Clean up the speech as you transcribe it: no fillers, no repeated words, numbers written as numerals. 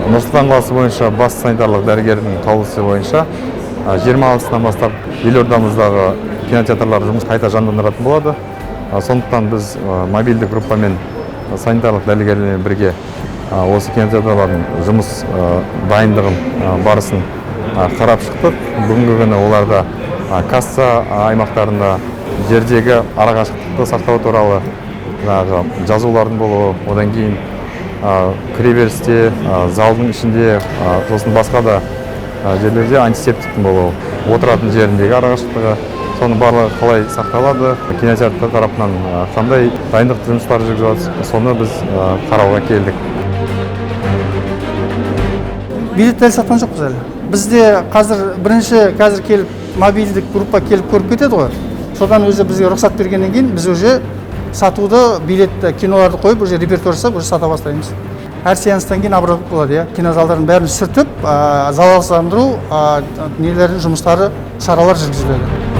Нұр-Сұлтан қаласы бойынша бас санитарлық дәрігердің қаулысы бойынша 26-сынан бастап елордамыздағы кинотеатрлар жұмыс қайта жандандыратын болады. Сондықтан біз мобильді группамен санитарлық дәрігерлермен бірге осы кинотеатрлардың жұмыс дайындығын барысын қарап шықтық. Бүгінгі күні оларда касса аймақтарында жердегі арақашықтықты сақтау туралы жазулардың болуы, одан кейін кіреберісте, залдың ішінде, сосын басқа да жерлерде антисептиктің болуы, отыратын жеріндегі арақашықтығы, соның барлығы қалай сақталады, кинотеатр тарапынан қандай дайындық жұмыстары жүргізіп жатыр, соны біз қарауға келдік. Билет дәл сатқан жоқпыз әлі. Бізде қазір келіп мобильдік группа келіп көріп кетеді ғой. Содан өзі бізге рұқсат бергеннен кейін біз уже сатуды, билет, киноларды қойып, уже репертуар жасап, уже сата бастаймыз. Әр сеанстан кейін обработка болады, кинозалдардың бәрін сүртіп, залалсыздандыру нелердің жұмыстары, шаралар жүргізіледі.